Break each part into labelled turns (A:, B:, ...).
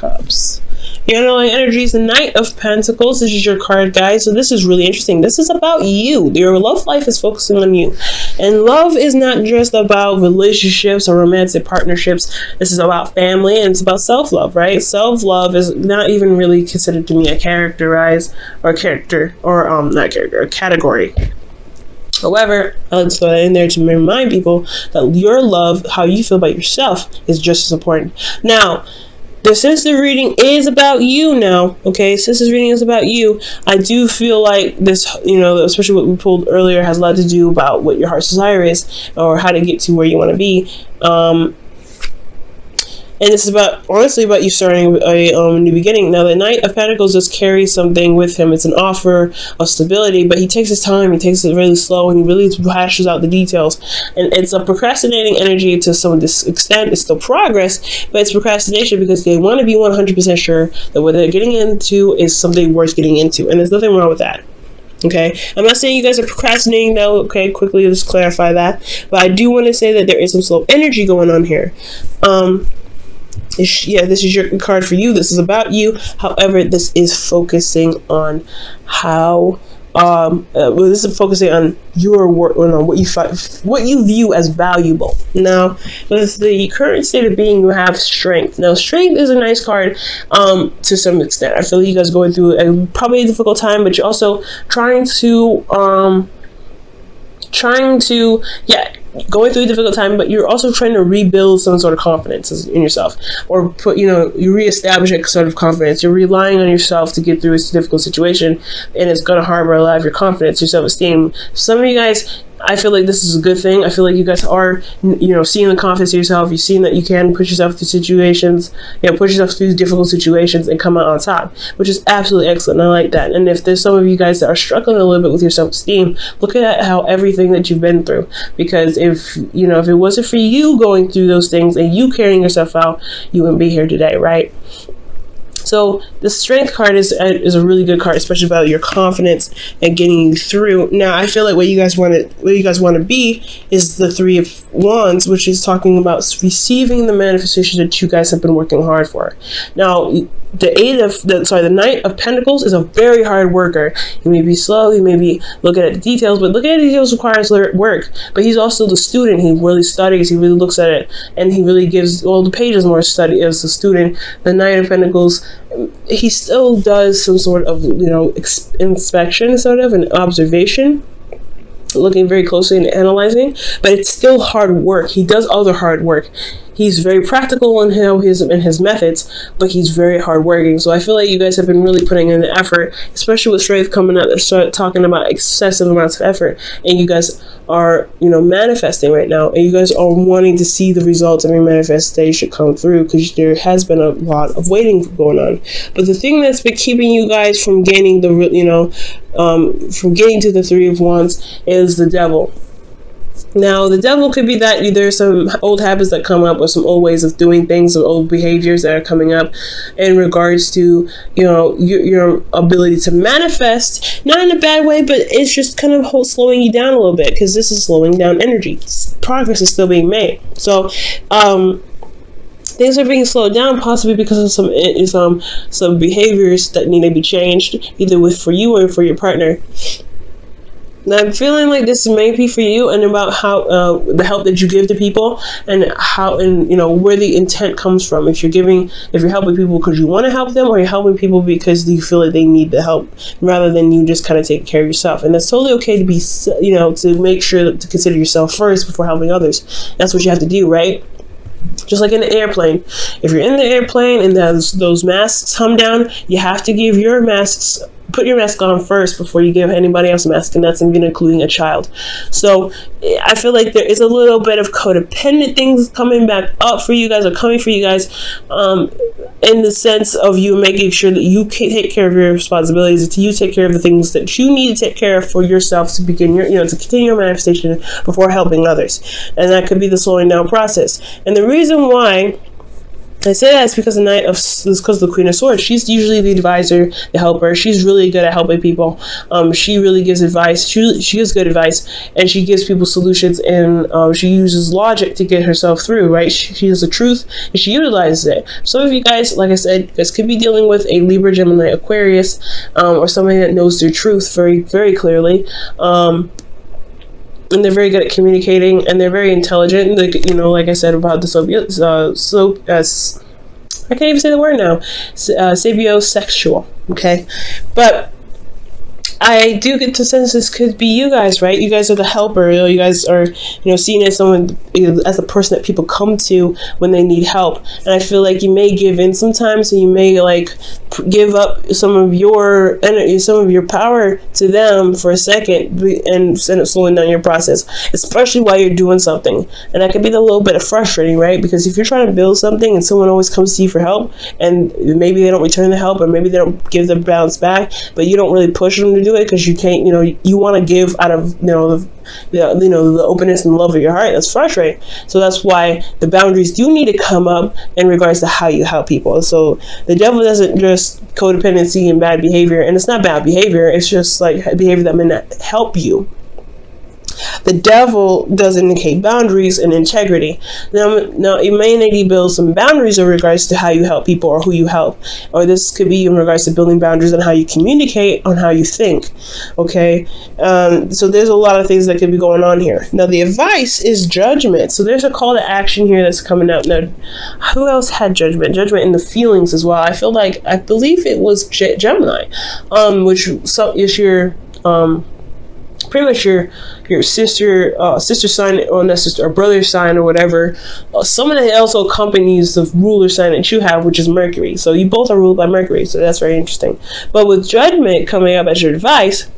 A: Cups. Your underlying energy is the Knight of Pentacles. This is your card, guys. So this is really interesting. This is about you. Your love life is focusing on you. And love is not just about relationships or romantic partnerships. This is about family, and it's about self-love, right? Self-love is not even really considered to me a category. However, I like to throw that in there to remind people that your love, how you feel about yourself, is just as important. Now, since the reading is about you now, okay, since this reading is about you, I do feel like this, especially what we pulled earlier, has a lot to do about what your heart's desire is, or how to get to where you want to be. And this is honestly about you starting a new beginning. Now, the Knight of Pentacles just carries something with him. It's an offer of stability, but he takes his time. He takes it really slow, and he really hashes out the details. And it's a procrastinating energy to some extent. It's still progress, but it's procrastination because they want to be 100% sure that what they're getting into is something worth getting into. And there's nothing wrong with that. Okay, I'm not saying you guys are procrastinating though. Okay, quickly just clarify that. But I do want to say that there is some slow energy going on here. Yeah, this is your card for you. This is about you. However, this is focusing on how this is focusing on your work, on what you view as valuable. Now, with the current state of being, you have strength. Now, strength is a nice card to some extent. I feel like you guys are going through probably a difficult time, but you're also going through a difficult time, but you're also trying to rebuild some sort of confidence in yourself, or you reestablish a sort of confidence. You're relying on yourself to get through this difficult situation, and it's going to harbor a lot of your confidence, your self-esteem. Some of you guys, I feel like this is a good thing. I feel like you guys are, seeing the confidence in yourself. You've seen that you can push yourself through situations, push yourself through difficult situations and come out on top, which is absolutely excellent. I like that. And if there's some of you guys that are struggling a little bit with your self-esteem, look at how everything that you've been through. Because if it wasn't for you going through those things and you carrying yourself out, you wouldn't be here today, right? So the strength card is a really good card, especially about your confidence and getting you through. Now, I feel like what you guys want to be is the Three of Wands, which is talking about receiving the manifestation that you guys have been working hard for. Now, the Knight of Pentacles is a very hard worker. He may be slow, he may be looking at the details, but looking at the details requires work. But he's also the student. He really studies, he really looks at it, and he really gives all the pages more study as a student. The Knight of Pentacles, he still does some sort of inspection, sort of an observation, looking very closely and analyzing, but it's still hard work. He does other hard work. He's very practical in his methods, but he's very hardworking. So I feel like you guys have been really putting in the effort, especially with strength coming out. They start talking about excessive amounts of effort, and you guys are manifesting right now, and you guys are wanting to see the results of your manifestation come through, because there has been a lot of waiting going on. But the thing that's been keeping you guys from gaining from getting to the Three of Wands is the Devil. Now, the Devil could be that there's some old habits that come up, or some old ways of doing things, or old behaviors that are coming up in regards to, your ability to manifest, not in a bad way, but it's just kind of slowing you down a little bit, because this is slowing down energy. Progress is still being made. So, things are being slowed down, possibly because of some behaviors that need to be changed, either for you or for your partner. Now, I'm feeling like this may be for you, and about how the help that you give to people, and how, and where the intent comes from. If you're helping people because you want to help them, or you're helping people because you feel like they need the help, rather than you just kind of taking care of yourself. And that's totally okay to be, to make sure to consider yourself first before helping others. That's what you have to do, right? Just like in the airplane. If you're in the airplane and those masks come down, you have to give your masks. Put your mask on first before you give anybody else a mask, and that's even including a child. So I feel like there is a little bit of codependent things coming back up for you guys, or coming for you guys, in the sense of you making sure that you can take care of your responsibilities, to you take care of the things that you need to take care of for yourself to begin your, to continue your manifestation before helping others. And that could be the slowing down process. And the reason why I say that it's because because of the Queen of Swords. She's usually the advisor, the helper. She's really good at helping people. She really gives advice. She gives good advice, and she gives people solutions, and she uses logic to get herself through, right? She has the truth, and she utilizes it. So if you guys, like I said, you guys could be dealing with a Libra, Gemini, Aquarius, or somebody that knows their truth very, very clearly. And they're very good at communicating, and they're very intelligent. Like, you know, like I said about the I can't even say the word now. Sapiosexual. Okay, but I do get to sense this could be you guys, right? You guys are the helper. You guys are, seen as someone, as a person that people come to when they need help. And I feel like you may give in sometimes, and you may give up some of your energy, some of your power to them for a second, and end up slowing down your process, especially while you're doing something. And that could be a little bit of frustrating, right? Because if you're trying to build something and someone always comes to you for help, and maybe they don't return the help, or maybe they don't give the bounce back, but you don't really push them to do it because you can't, you want to give out of, the openness and love of your heart. That's frustrating. So that's why the boundaries do need to come up in regards to how you help people. So the devil doesn't just codependency and bad behavior, and it's not bad behavior, it's just like behavior that may not help you. The devil does indicate boundaries and integrity. Now you may need to build some boundaries in regards to how you help people or who you help. Or this could be in regards to building boundaries on how you communicate, on how you think. Okay? So there's a lot of things that could be going on here. Now the advice is judgment. So there's a call to action here that's coming out. Now, who else had judgment? Judgment in the feelings as well. I believe it was Gemini, which is your... pretty much your sister sign, or not sister, or brother sign, or whatever. Someone that also accompanies the ruler sign that you have, which is Mercury. So you both are ruled by Mercury, so that's very interesting. But with judgment coming up as your advice,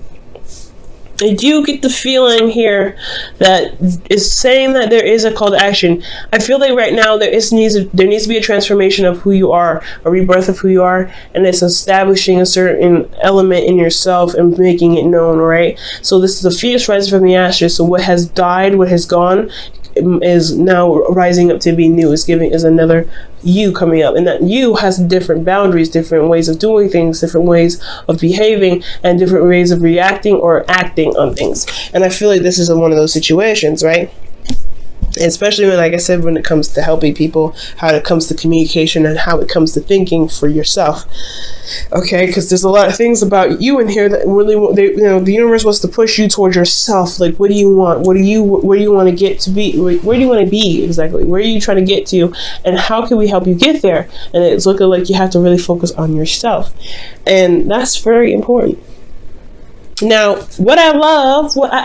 A: I do get the feeling here that is saying that there is a call to action. I feel like right now there needs to be a transformation of who you are, a rebirth of who you are, and it's establishing a certain element in yourself and making it known, right? So this is a phoenix rising from the ashes. So what has died, what has gone, is now rising up to be new. Is another you coming up, and that you has different boundaries, different ways of doing things, different ways of behaving, and different ways of reacting or acting on things. And I feel like this is one of those situations, right? Especially when, like I said, when it comes to helping people, how it comes to communication, and how it comes to thinking for yourself. Okay, because there's a lot of things about you in here that really, the universe wants to push you towards yourself. Like, what do you want? Where do you want to get to be? Where do you want to be exactly? Where are you trying to get to? And how can we help you get there? And it's looking like you have to really focus on yourself, and that's very important. Now, what I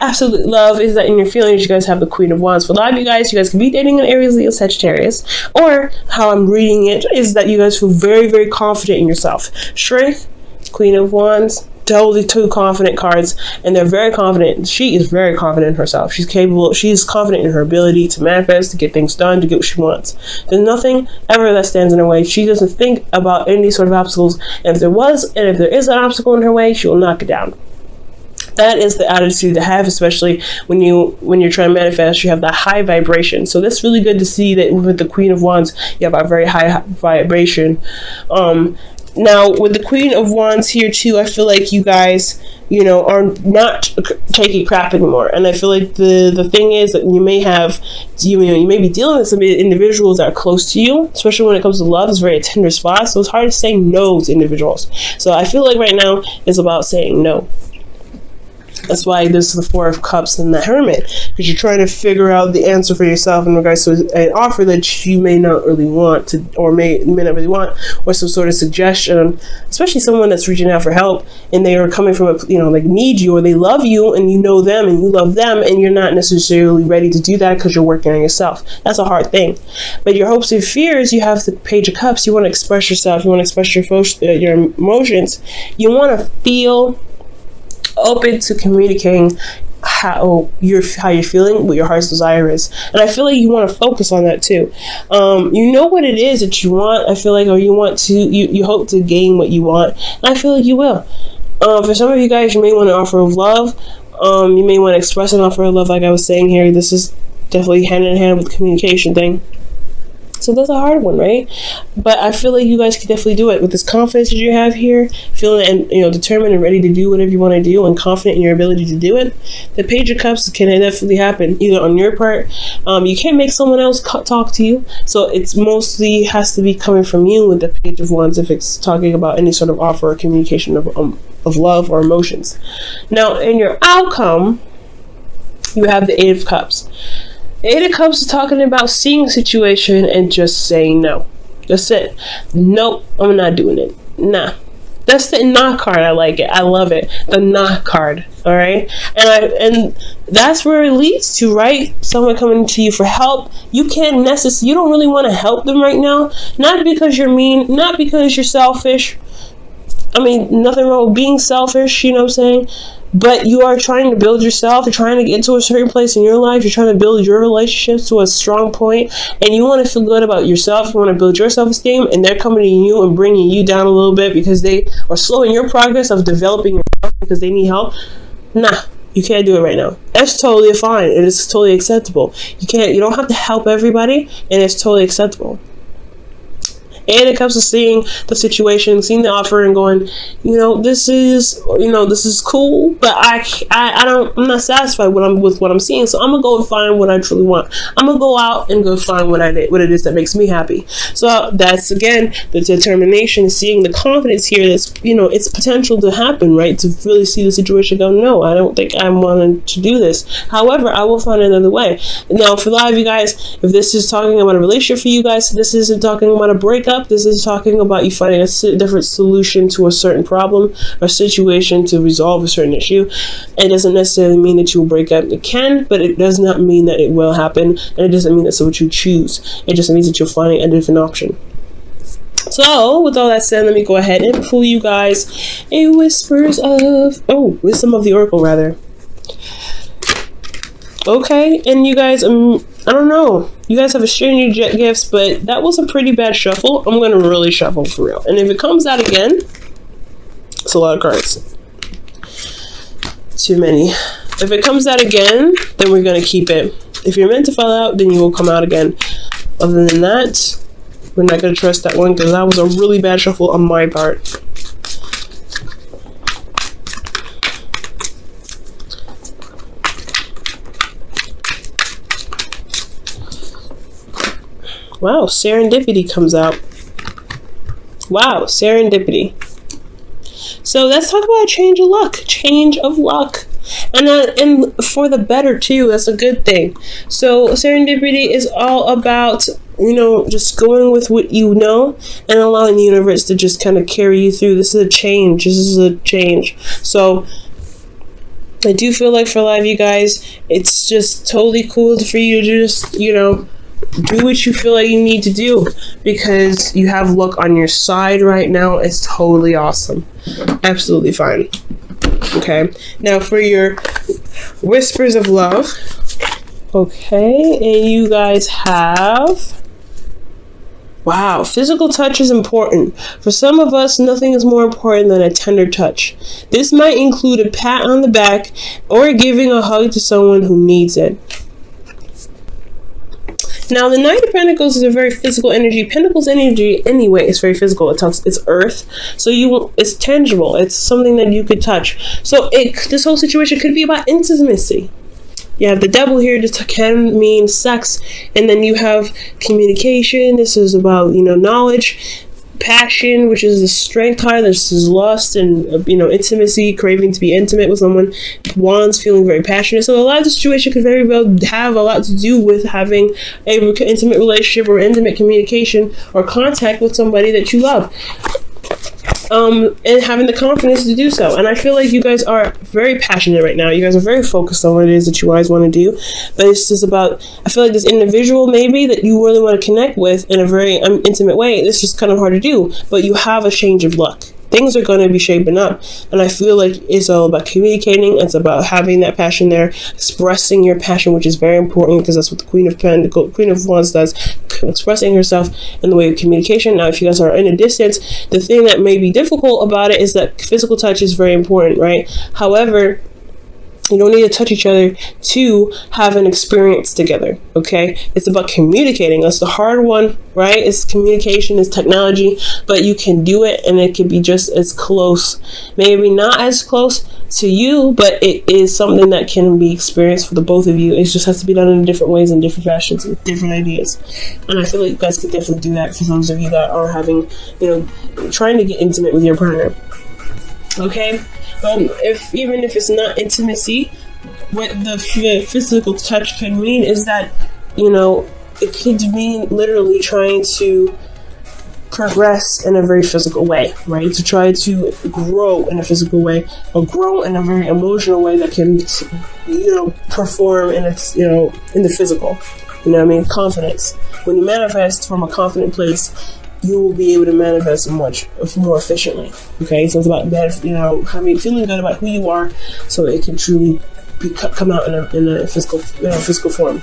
A: absolutely love is that in your feelings, you guys have the Queen of Wands. For a lot of you guys can be dating an Aries, Leo, Sagittarius, or how I'm reading it is that you guys feel very, very confident in yourself. Strength, Queen of Wands, totally two confident cards, and they're very confident. She is very confident in herself. She's capable. She's confident in her ability to manifest, to get things done, to get what she wants. There's nothing ever that stands in her way. She doesn't think about any sort of obstacles. And if there is an obstacle in her way, she will knock it down. That is the attitude to have, especially when you're trying to manifest. You have that high vibration. So that's really good to see that with the Queen of Wands, you have a very high vibration. Now with the Queen of Wands here too, I feel like you guys, are not taking crap anymore. And I feel like the thing is that you may be dealing with some individuals that are close to you, especially when it comes to love. It's very a tender spot, so it's hard to say no to individuals. So I feel like right now it's about saying no. That's why this is the Four of Cups and the Hermit, because you're trying to figure out the answer for yourself in regards to an offer that you may not really want to, or may not really want, or some sort of suggestion, especially someone that's reaching out for help and they are coming from need you, or they love you and you know them and you love them, and you're not necessarily ready to do that because you're working on yourself. That's a hard thing. But your hopes and fears, you have the Page of Cups. You want to express yourself. You want to express your emotions. You want to feel open to communicating how you're feeling, what your heart's desire is. And I feel like you want to focus on that too. You know what it is that you want, I feel like, or you hope to gain what you want, and I feel like you will. For some of you guys, you may want an offer of love. You may want to express an offer of love, like I was saying here. This is definitely hand in hand with the communication thing. So that's a hard one, right? But I feel like you guys can definitely do it with this confidence that you have here, feeling and determined and ready to do whatever you want to do, and confident in your ability to do it. The Page of Cups can definitely happen either on your part. You can't make someone else talk to you, so it's mostly has to be coming from you with the Page of Wands if it's talking about any sort of offer or communication of love or emotions. Now, in your outcome, you have the Eight of Cups. The Eight of Cups is talking about seeing a situation and just saying no. That's it. Nope, I'm not doing it. Nah. That's the not card. I like it. I love it. The not card. All right. And that's where it leads to, right? Someone coming to you for help. You don't really want to help them right now. Not because you're mean, not because you're selfish. I mean, nothing wrong with being selfish, you know what I'm saying? But you are trying to build yourself. You're trying to get to a certain place in your life. You're trying to build your relationships to a strong point, and you want to feel good about yourself. You want to build your self-esteem, and they're coming to you and bringing you down a little bit because they are slowing your progress of developing yourself because they need help. Nah, you can't do it right now. That's totally fine. It is totally acceptable. You don't have to help everybody, and it's totally acceptable. And it comes to seeing the situation, seeing the offer, and going, this is cool, but I'm not satisfied with what I'm seeing. So I'm gonna go and find what I truly want. I'm gonna go out and go find what it is that makes me happy. So that's again the determination, seeing the confidence here. That's it's potential to happen, right? To really see the situation, go, no, I don't think I'm wanting to do this. However, I will find another way. Now, for a lot of you guys, if this is talking about a relationship for you guys, this isn't talking about a breakup. This is talking about you finding a different solution to a certain problem or situation to resolve a certain issue. It doesn't necessarily mean that you will break up. It can, but it does not mean that it will happen. And it doesn't mean that's what you choose. It just means that you're finding a different option. So, with all that said, let me go ahead and pull you guys a wisdom of the Oracle, rather. Okay, and you guys, I don't know. You guys have exchanged your gifts, but that was a pretty bad shuffle. I'm going to really shuffle for real. And if it comes out again, it's a lot of cards. Too many. If it comes out again, then we're going to keep it. If you're meant to fall out, then you will come out again. Other than that, we're not going to trust that one because that was a really bad shuffle on my part. Wow, serendipity comes out. Wow, serendipity. So let's talk about a change of luck. Change of luck. And for the better too. That's a good thing. So serendipity is all about, just going with what you know and allowing the universe to just kind of carry you through. This is a change. So I do feel like for a lot of you guys, it's just totally cool for you to just, do what you feel like you need to do because you have luck on your side right now. It's totally awesome. Absolutely fine. Okay. Now for your whispers of love. Okay. And you guys have... Wow. Physical touch is important. For some of us, nothing is more important than a tender touch. This might include a pat on the back or giving a hug to someone who needs it. Now, the Knight of Pentacles is a very physical energy. Pentacles energy, anyway, is very physical. It's earth, so it's tangible. It's something that you could touch. So this whole situation could be about intimacy. You have the Devil here. This can mean sex, and then you have communication. This is about knowledge. Passion, which is the strength card. This is lust and intimacy, craving to be intimate with someone. Wands, feeling very passionate. So a lot of the situation could very well have a lot to do with having a intimate relationship or intimate communication or contact with somebody that you love. And having the confidence to do so. And I feel like you guys are very passionate right now. You guys are very focused on what it is that you guys want to do. But it's just about, I feel like this individual maybe that you really want to connect with in a very intimate way, it's just kind of hard to do. But you have a change of luck. Things are going to be shaping up. And I feel like it's all about communicating. It's about having that passion there, expressing your passion, which is very important because that's what the Queen of Wands does, expressing herself in the way of communication. Now, if you guys are in a distance, the thing that may be difficult about it is that physical touch is very important, right? However, You don't need to touch each other to have an experience together, okay? It's about communicating. That's the hard one, right? It's communication, it's technology, but you can do it, and it can be just as close. Maybe not as close to you, but it is something that can be experienced for the both of you. It just has to be done in different ways and different fashions with different ideas. And I feel like you guys can definitely do that for those of you that are having, trying to get intimate with your partner. Okay? Even if it's not intimacy, what the physical touch can mean is that, it could mean literally trying to progress in a very physical way, right? To try to grow in a physical way, or grow in a very emotional way that can, perform in its, in the physical. Confidence. When you manifest from a confident place, you will be able to manifest much more efficiently. Okay, so it's about feeling good about who you are, so it can truly come out in a physical form.